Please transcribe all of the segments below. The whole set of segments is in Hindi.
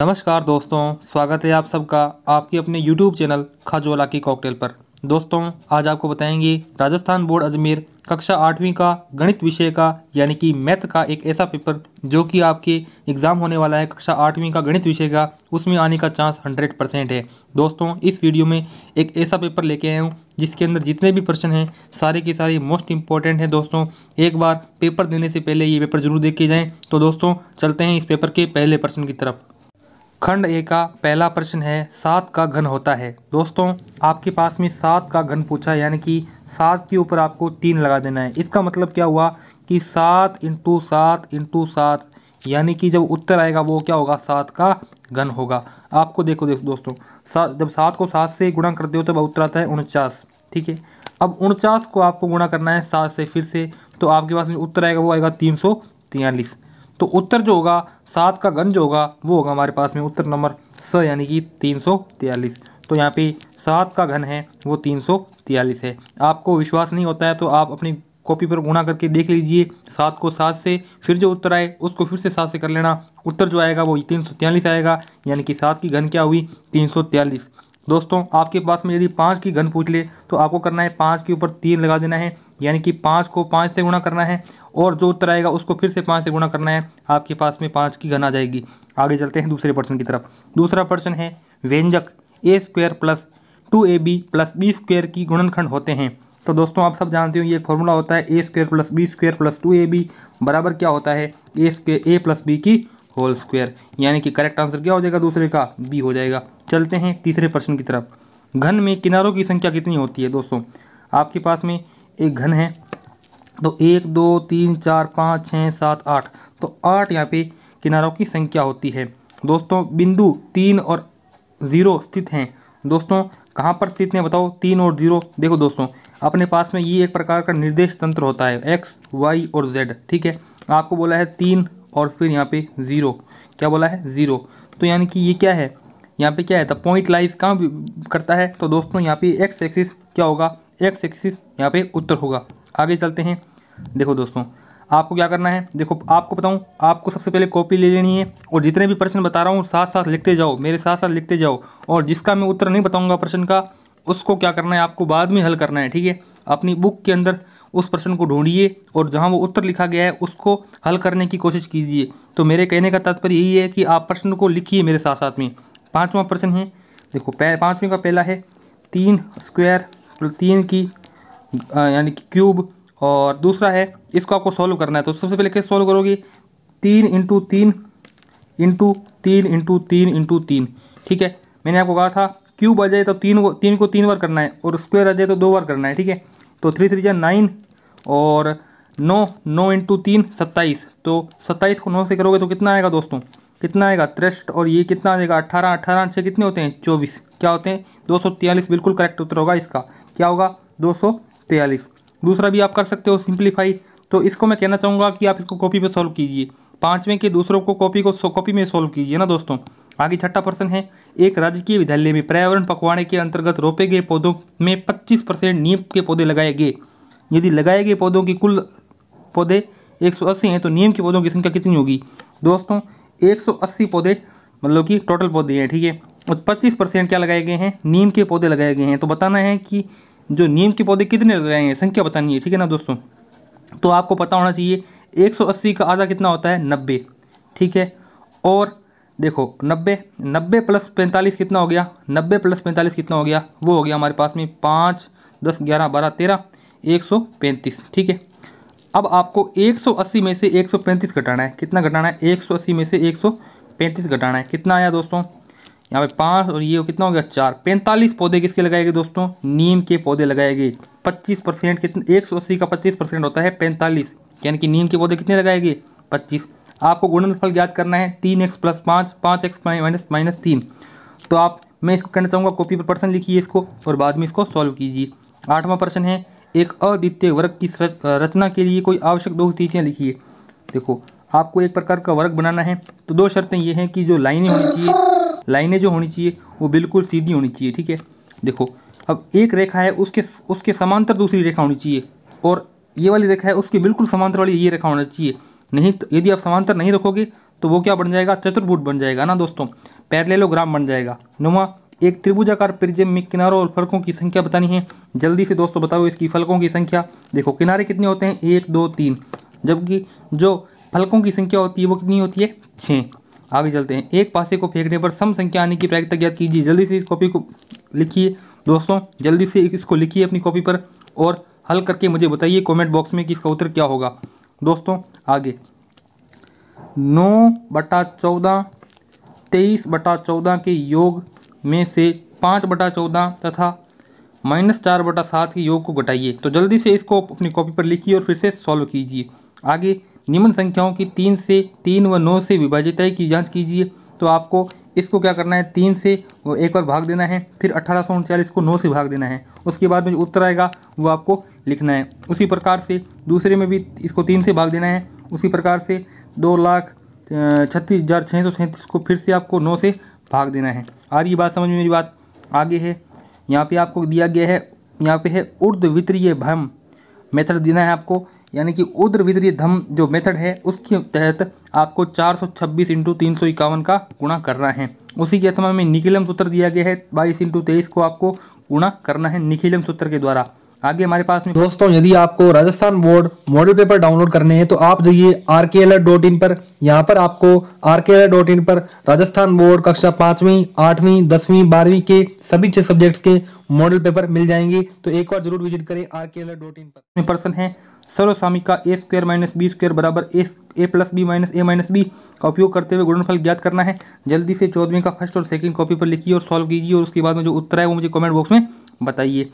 नमस्कार दोस्तों, स्वागत है आप सबका आपके अपने YouTube चैनल खाजोला की कॉकटेल पर। दोस्तों, आज आपको बताएंगे राजस्थान बोर्ड अजमेर कक्षा 8वीं का गणित विषय का यानी कि मैथ का एक ऐसा पेपर जो कि आपके एग्ज़ाम होने वाला है कक्षा 8वीं का गणित विषय का, उसमें आने का चांस 100% है। दोस्तों, इस वीडियो में एक ऐसा पेपर लेके आया हूँ जिसके अंदर जितने भी प्रश्न हैं सारे के सारे मोस्ट इंपॉर्टेंट हैं। दोस्तों, एक बार पेपर देने से पहले ये पेपर जरूर देख के जाएँ। तो दोस्तों, चलते हैं इस पेपर के पहले प्रश्न की तरफ। खंड ए का पहला प्रश्न है 7 का घन होता है। दोस्तों, आपके पास में 7 का घन पूछा है यानी कि 7 के ऊपर आपको 3 लगा देना है। इसका मतलब क्या हुआ कि 7 इंटू 7 इंटू 7 यानी कि जब उत्तर आएगा वो क्या होगा, 7 का घन होगा। आपको देखो दोस्तों, जब 7 को 7 से गुणा करते हो तब उत्तर आता है 49। ठीक है, अब 49 को आपको गुणा करना है 7 से फिर से, तो आपके पास में उत्तर आएगा वो आएगा 343। तो उत्तर जो होगा 7 का घन जो होगा वो होगा हमारे पास में उत्तर नंबर स यानी कि 343। तो यहाँ पे 7 का घन है वो 343 है। आपको विश्वास नहीं होता है तो आप अपनी कॉपी पर गुणा करके देख लीजिए। 7 को 7 से फिर जो उत्तर आए उसको फिर से 7 से कर लेना, उत्तर जो आएगा वो 343 आएगा यानी कि 7 की घन क्या हुई, 343। दोस्तों, आपके पास में यदि 5 की घन पूछ ले तो आपको करना है 5 के ऊपर 3 लगा देना है यानी कि 5 को 5 से गुणा करना है और जो उत्तर आएगा उसको फिर से 5 से गुणा करना है। आपके पास में 5 की घन आ जाएगी। आगे चलते हैं दूसरे प्रश्न की तरफ। दूसरा प्रश्न है व्यंजक a² plus 2ab plus b² की गुणनखंड होते हैं। तो दोस्तों, आप सब जानते हो ये एक फॉर्मूला होता है a² plus b² plus 2ab बराबर क्या होता है, a प्लस b की होल स्क्वायर। यानी कि करेक्ट आंसर क्या हो जाएगा, दूसरे का बी हो जाएगा। चलते हैं तीसरे प्रश्न की तरफ। घन में किनारों की संख्या कितनी होती है। दोस्तों, आपके पास में एक घन है तो 1 2 3 4 5 6 7 8, तो 8 यहाँ पे किनारों की संख्या होती है। दोस्तों, बिंदु 3 और 0 स्थित हैं। दोस्तों, कहाँ पर स्थित हैं बताओ, 3 और 0। देखो दोस्तों, अपने पास में ये एक प्रकार का निर्देश तंत्र होता है एक्स वाई और जेड। ठीक है, आपको बोला है 3 और फिर यहाँ पे 0, क्या बोला है 0। तो यानी कि ये क्या है, यहाँ पे क्या है, द पॉइंट लाइज कहाँ करता है। तो दोस्तों, यहाँ पे एक्स एक्सिस क्या होगा, एक्स एक्सिस यहाँ पे उत्तर होगा। आगे चलते हैं। देखो दोस्तों, आपको क्या करना है, देखो आपको बताऊं, आपको सबसे पहले कॉपी ले लेनी है और जितने भी प्रश्न बता रहा हूँ साथ साथ लिखते जाओ, मेरे साथ साथ लिखते जाओ। और जिसका मैं उत्तर नहीं बताऊंगा प्रश्न का, उसको क्या करना है, आपको बाद में हल करना है। ठीक है, अपनी बुक के अंदर उस प्रश्न को ढूंढिए और जहाँ वो उत्तर लिखा गया है उसको हल करने की कोशिश कीजिए। तो मेरे कहने का तात्पर्य यही है कि आप प्रश्न को लिखिए मेरे साथ साथ में। 5वां प्रश्न है, देखो 5वें का पहला है 3 स्क्वायर 3 की यानी कि क्यूब, और दूसरा है इसको आपको सॉल्व करना है। तो सबसे पहले कैसे सॉल्व करोगे, 3 इंटू 3 इंटू 3 इंटू 3 इंटू 3। ठीक है, मैंने आपको कहा था क्यूब आ जाए तो 3 को 3 बार करना है और स्क्वायर आ जाए तो 2 बार करना है। ठीक है, तो 3 3 जा 9 और 9 इंटू 3 27। तो 27 को 9 से करोगे तो कितना आएगा दोस्तों, कितना आएगा 63। और ये कितना आ जाएगा 18, 18 से कितने होते हैं 24, क्या होते हैं 243। बिल्कुल करेक्ट उत्तर होगा इसका, क्या होगा 243। दूसरा भी आप कर सकते हो सिंप्लीफाई। तो इसको मैं कहना चाहूँगा कि आप इसको कॉपी पे सॉल्व कीजिए, 5वें के दूसरों को कॉपी में सॉल्व कीजिए ना दोस्तों। आगे छठा प्रश्न है, एक राजकीय विद्यालय में पर्यावरण पखवाड़े के अंतर्गत रोपे गए पौधों में 25% नीम के पौधे लगाए गए। यदि लगाए गए पौधों की कुल पौधे 180 हैं तो नीम के पौधों की संख्या कितनी होगी। दोस्तों, 180 पौधे मतलब कि टोटल पौधे हैं। ठीक है, और 25% क्या लगाए गए हैं, नीम के पौधे लगाए गए हैं। तो बताना है कि जो नीम के पौधे कितने लगाए हैं, संख्या बतानी है। ठीक है ना दोस्तों, तो आपको पता होना चाहिए 180 का आधा कितना होता है 90। ठीक है, और देखो 90 प्लस 45 कितना हो गया, 90 प्लस 45 कितना हो गया, वो हो गया हमारे पास में 5 10 11 12 13 135। ठीक है, अब आपको 180 में से 135 घटाना है। कितना घटाना है, 180 में से 135 घटाना है। कितना आया दोस्तों, यहाँ पे 5 और ये कितना हो गया 4। 45 पौधे किसके लगाए गए दोस्तों, नीम के पौधे लगाए गए। 25% कितने, 180 का 25% होता है 45, यानी कि नीम के पौधे कितने लगाए गए 25। आपको गुणनफल ज्ञात करना है 3x प्लस 5 5x माइनस 3। तो मैं इसको कहना चाहूँगा कॉपी पर प्रश्न लिखिए इसको और बाद में इसको सॉल्व कीजिए। 8वां प्रश्न है, एक अद्वितीय वर्ग की रचना के लिए कोई आवश्यक 2 स्थितियाँ लिखिए। देखो, आपको एक प्रकार का वर्ग बनाना है तो 2 शर्तें ये हैं कि जो लाइनें जो होनी चाहिए वो बिल्कुल सीधी होनी चाहिए। ठीक है, देखो अब एक रेखा है उसके समांतर दूसरी रेखा होनी चाहिए और ये वाली रेखा है उसके बिल्कुल समांतर वाली ये रेखा होना चाहिए। नहीं तो यदि आप समांतर नहीं रखोगे तो वो क्या बन जाएगा, चतुर्भुज बन जाएगा ना दोस्तों, पैरेललोग्राम बन जाएगा। 9वां, एक त्रिभुजाकार प्रिज्म में किनारों और फलकों की संख्या बतानी है। जल्दी से दोस्तों बताओ इसकी फलकों की संख्या। देखो किनारे कितने होते हैं, 1 2 3, जबकि जो फलकों की संख्या होती है वो कितनी होती है, 6। आगे चलते हैं। एक पासे को फेंकने पर सम संख्या आने की प्रायिकता ज्ञात कीजिए। जल्दी से इस कॉपी को लिखिए दोस्तों, जल्दी से इसको लिखिए अपनी कॉपी पर और हल करके मुझे बताइए कमेंट बॉक्स में कि इसका उत्तर क्या होगा। दोस्तों आगे 9/14 23/14 के योग में से 5/14 तथा -4/7 के योग को घटाइए। तो जल्दी से इसको अपनी कॉपी पर लिखिए और फिर से सॉल्व कीजिए। आगे निम्न संख्याओं की 3 व 9 से विभाज्यता की जांच कीजिए। तो आपको इसको क्या करना है, 3 से एक बार भाग देना है, फिर 1839 को 9 से भाग देना है। उसके बाद में जो उत्तर आएगा वो आपको लिखना है। उसी प्रकार से दूसरे में भी इसको 3 से भाग देना है। उसी प्रकार से 2,36,637 को फिर से आपको 9 से भाग देना है। आ रही बात समझ में मेरी बात। आगे है यहाँ पे आपको दिया गया है, यहाँ पे है ऊर्ध्ववित्तीय भ्रम मेथड देना है आपको, यानी कि ऊर्ध्ववित्तीय धम जो मेथड है उसके तहत आपको 426 × 351 का गुणा करना है। उसी के अथवा में निखिलम सूत्र दिया गया है, 22 × 23 को आपको गुणा करना है निखिलम सूत्र के द्वारा। आगे हमारे पास में दोस्तों यदि आपको Rajasthan board model paper download करने हैं तो आप जाइए rklr.in पर। यहाँ पर आपको rklr.in पर राजस्थान बोर्ड कक्षा 5वीं 8वीं 10वीं 12वीं के सभी 6 सब्जेक्ट्स के मॉडल पेपर मिल जाएंगे। तो एक बार जरूर विजिट करें rklr.in पर। प्रश्न है सर्वसामिका a² - b² बराबर a + b - a - b का उपयोग करते हुए गुणनफल ज्ञात करना है। जल्दी से 14वीं का फर्स्ट और सेकंड कॉपी पर लिखिए और सॉल्व कीजिए और उसके बाद में जो उत्तर है वो मुझे कमेंट बॉक्स में बताइए।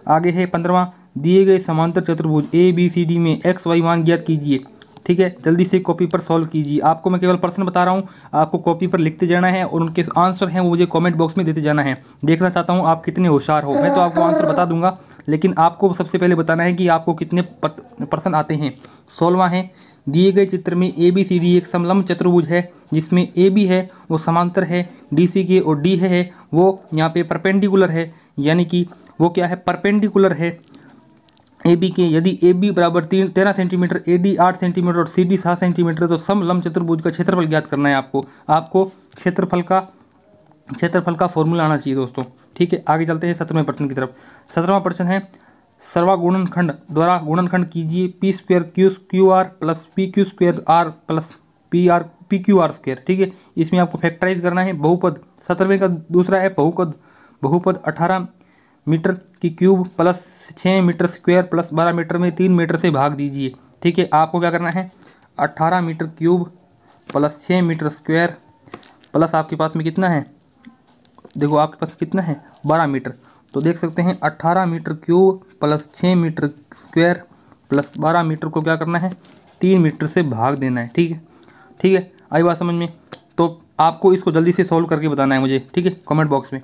आगे है 15वां, दिए गए समांतर चतुर्भुज ABCD में x y मान ज्ञात कीजिए। ठीक है, जल्दी से कॉपी पर सॉल्व कीजिए। आपको मैं केवल प्रश्न बता रहा हूँ, आपको कॉपी पर लिखते जाना है और उनके आंसर हैं वो मुझे कमेंट बॉक्स में देते जाना है। देखना चाहता हूँ आप कितने होशियार हो। मैं तो आपको आंसर बता दूंगा, लेकिन आपको सबसे पहले बताना है कि आपको कितने प्रश्न आते हैं। 16वां है, दिए गए चित्र में ABCD एक समलंब चतुर्भुज है जिसमें AB है वो समांतर है DC के और D है वो यहाँ पे परपेंडिकुलर है, यानी कि वो क्या है, परपेंडिकुलर है AB के। यदि AB बराबर 13 सेंटीमीटर, AD 8 सेंटीमीटर और CD 7 सेंटीमीटर, तो समलंब चतुर्भुज का क्षेत्रफल ज्ञात करना है आपको क्षेत्रफल का फॉर्मूला आना चाहिए दोस्तों। ठीक है, आगे चलते हैं 17वें प्रश्न की तरफ। 17वां प्रश्न है सर्वगुणनखंड द्वारा गुणनखंड कीजिए p² QR + pq² r + pq r²। ठीक है, इसमें आपको फैक्टराइज करना है बहुपद। 17वें का दूसरा है बहुपद 18 मीटर की cube plus 6 metre square plus 12 metre में 3 मीटर से भाग दीजिए। ठीक है, आपको क्या करना है, 18 metre cube plus 6 metre square plus आपके पास में कितना है, देखो आपके पास कितना है 12 मीटर। तो देख सकते हैं 18 metre cube plus 6 metre square plus 12 metre को क्या करना है, 3 मीटर से भाग देना है। ठीक है, आई बात समझ में। तो आपको इसको जल्दी से सॉल्व करके बताना है मुझे, ठीक है, कमेंट बॉक्स में।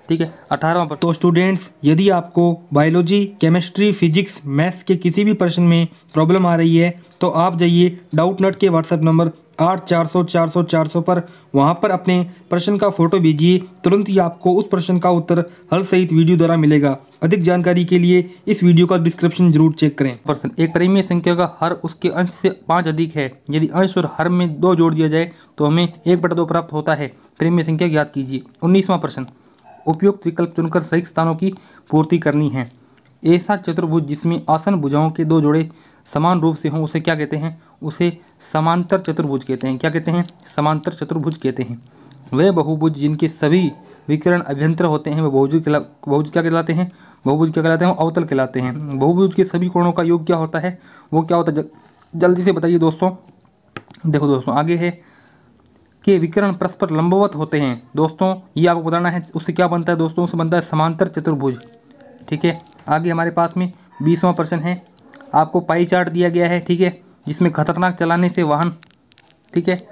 ठीक है, 18वां प्रश्न। तो स्टूडेंट्स यदि आपको बायोलॉजी, केमिस्ट्री, फिजिक्स, मैथ्स के किसी भी प्रश्न में प्रॉब्लम आ रही है तो आप जाइए डाउटनट के व्हाट्सएप नंबर 8400 400 400 पर, वहां पर अपने प्रश्न का फोटो भेजिए। तुरंत ही आपको उस प्रश्न का उत्तर हल सहित वीडियो द्वारा मिलेगा। अधिक जानकारी के लिए इस वीडियो का डिस्क्रिप्शन जरूर चेक करें। प्रश्न, एक परिमेय संख्या का हर उसके अंश से 5 अधिक है। यदि अंश और हर में 2 जोड़ दिया जाए तो हमें 1/2 प्राप्त होता है। परिमेय संख्या ज्ञात कीजिए। 19वां प्रश्न, उपयुक्त विकल्प चुनकर सही स्थानों की पूर्ति करनी है। ऐसा चतुर्भुज जिसमें आसन भुजाओं के 2 जोड़े समान रूप से हों उसे क्या कहते हैं, उसे समांतर चतुर्भुज कहते हैं। क्या कहते हैं, समांतर चतुर्भुज कहते हैं। वे बहुभुज जिनके सभी विकर्ण अभ्यंतर होते हैं वे बहुभुज क्या कहलाते हैं, बहुभुज क्या कहलाते हैं, अवतल कहलाते हैं। बहुभुज के सभी कोणों का योग क्या होता है, वो क्या होता है, जल्दी से बताइए दोस्तों। देखो दोस्तों, आगे है के विकर्ण परस्पर लंबवत होते हैं। दोस्तों ये आपको बताना है, उससे क्या बनता है दोस्तों, उससे बनता है समांतर चतुर्भुज। ठीक है, आगे हमारे पास में 20वां प्रश्न है। आपको पाई चार्ट दिया गया है, ठीक है, जिसमें खतरनाक चलाने से वाहन, ठीक है,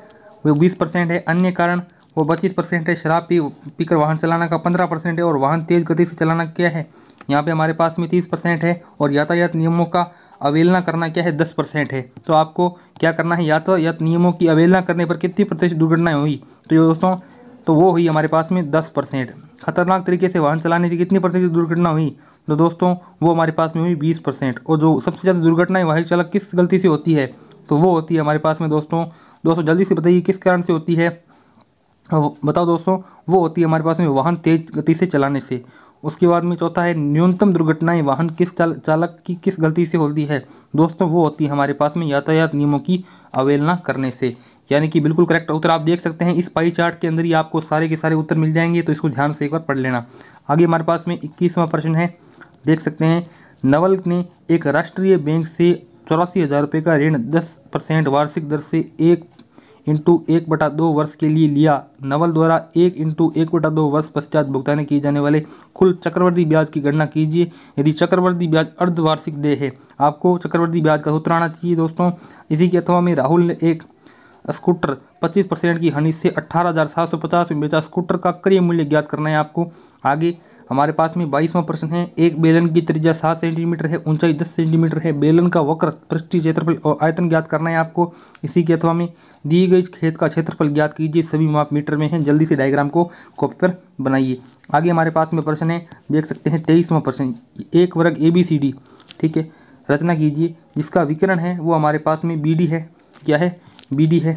वो 20% है, अन्य कारण वो 25% है, शराब पीकर वाहन चलाना का 15% है और वाहन तेज गति से चलाना क्या है, यहाँ पे हमारे पास में 30% है और यातायात नियमों का अवहेलना करना क्या है 10% है। तो आपको क्या करना है, यातायात नियमों की अवहेलना करने पर कितनी प्रतिशत दुर्घटनाएं हुई, तो ये दोस्तों तो वो हुई हमारे पास में 10%। खतरनाक तरीके से वाहन चलाने से कितनी प्रतिशत दुर्घटना हुई, तो दोस्तों वो हमारे पास में हुई 20%। और जो सबसे ज़्यादा दुर्घटनाएं वाहन चालक किस गलती से होती है, तो वो होती है हमारे पास में दोस्तों दोस्तों जल्दी से बताइए किस कारण से होती है। बताओ दोस्तों, वो होती है हमारे पास में वाहन तेज गति से चलाने से। उसके बाद में चौथा है न्यूनतम दुर्घटनाएं वाहन चालक की किस गलती से होती है। दोस्तों वो होती है हमारे पास में यातायात नियमों की अवहेलना करने से। यानी कि बिल्कुल करेक्ट उत्तर आप देख सकते हैं इस पाई चार्ट के अंदर ही आपको सारे के सारे उत्तर मिल जाएंगे, तो इसको ध्यान से एक बार पढ़ लेना। आगे हमारे पास में 21वां प्रश्न है, देख सकते हैं। नवल ने एक राष्ट्रीय बैंक से 84,000 रुपये का ऋण 10% वार्षिक दर से 1/1/2 वर्ष के लिए लिया। नवल द्वारा 1/1/2 वर्ष पश्चात भुगतान किए जाने वाले कुल चक्रवृद्धि ब्याज की गणना कीजिए यदि चक्रवृद्धि ब्याज अर्धवार्षिक देय है। आपको चक्रवृद्धि ब्याज का सूत्र आना चाहिए दोस्तों। इसी के अथवा में राहुल ने एक स्कूटर 25% की हानि से 18,750 में बेचा। स्कूटर का क्रय मूल्य ज्ञात करना है आपको। आगे हमारे पास में 22वां प्रश्न है, एक बेलन की त्रिज्या 7 सेंटीमीटर है, ऊंचाई 10 सेंटीमीटर है। बेलन का वक्र पृष्ठीय क्षेत्रफल और आयतन ज्ञात करना है आपको। इसी के अथवा में दी गई खेत का क्षेत्रफल ज्ञात कीजिए, सभी माप मीटर में है। जल्दी से डायग्राम को कॉपी पर बनाइए। आगे हमारे पास में प्रश्न है, देख सकते हैं 23वां प्रश्न, एक वर्ग ABCD, ठीक है, रचना कीजिए जिसका विकर्ण है वो हमारे पास में BD है। क्या है? BD है,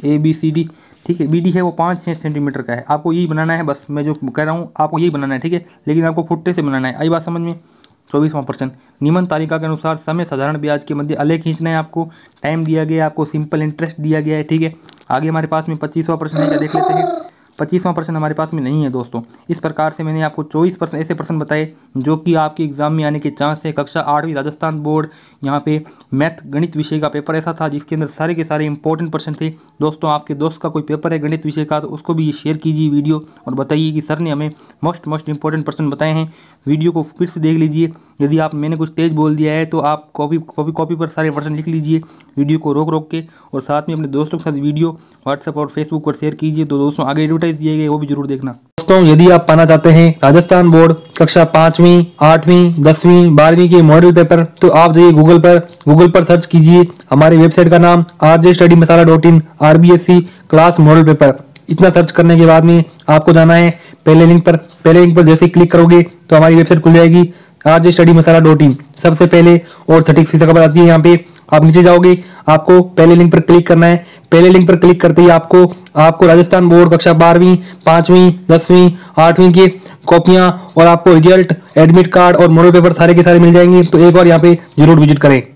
ABCD, ठीक है। BD है वो 5-6 सेंटीमीटर का है। आपको यही बनाना है, बस मैं जो कह रहा हूँ आपको यही बनाना है, ठीक है, लेकिन आपको फुट्टे से बनाना है। आई बात समझ में। 24वां प्रश्न, निम्न तालिका के अनुसार समय साधारण ब्याज के मध्य आलेख खींचना है आपको। टाइम दिया गया है आपको, सिंपल इंटरेस्ट दिया गया है, ठीक है। आगे हमारे पास में 25वां प्रश्न है, क्या देख लेते हैं। 25वां प्रश्न हमारे पास में नहीं है दोस्तों। इस प्रकार से मैंने आपको 24 प्रश्न ऐसे प्रश्न बताए जो कि आपके एग्जाम में आने के चांस है। कक्षा 8वीं राजस्थान बोर्ड यहाँ पे मैथ गणित विषय का पेपर ऐसा था जिसके अंदर सारे के सारे इंपॉर्टेंट प्रश्न थे। दोस्तों आपके दोस्त का कोई पेपर है गणित विषय का तो उसको भी शेयर कीजिए वीडियो और बताइए कि सर ने हमें मोस्ट इंपॉर्टेंट प्रश्न बताए हैं। वीडियो को फिर से देख लीजिए। यदि आप मैंने कुछ तेज बोल दिया है तो आप कॉपी पर सारे प्रश्न लिख लीजिए वीडियो को रोक के, और साथ में अपने दोस्तों के साथ वीडियो व्हाट्सएप और फेसबुक पर शेयर कीजिए। तो दोस्तों आगे एडवर्टाइज दिए गए वो भी जरूर देखना। दोस्तों यदि आप पाना चाहते हैं राजस्थान बोर्ड कक्षा 5वीं, 8वीं, 10वीं, 12वीं के मॉडल पेपर तो आप जाइए गूगल पर सर्च कीजिए हमारी वेबसाइट का नाम rjstudymasala.in RBSc class model paper. इतना सर्च करने के बाद में आपको जाना है पहले लिंक पर जैसे क्लिक करोगे तो हमारी वेबसाइट खुल जाएगी rjstudymasala.in। सबसे पहले और 36 खबर आती है। यहाँ पे आप नीचे जाओगे, आपको पहले लिंक पर क्लिक करना है। पहले लिंक पर क्लिक करते ही आपको राजस्थान बोर्ड कक्षा 12वीं, 5वीं, 10वीं, 8वीं की कॉपियां और आपको रिजल्ट, एडमिट कार्ड और मॉडल पेपर सारे के सारे मिल जाएंगे। तो एक बार यहाँ पे जरूर विजिट करें।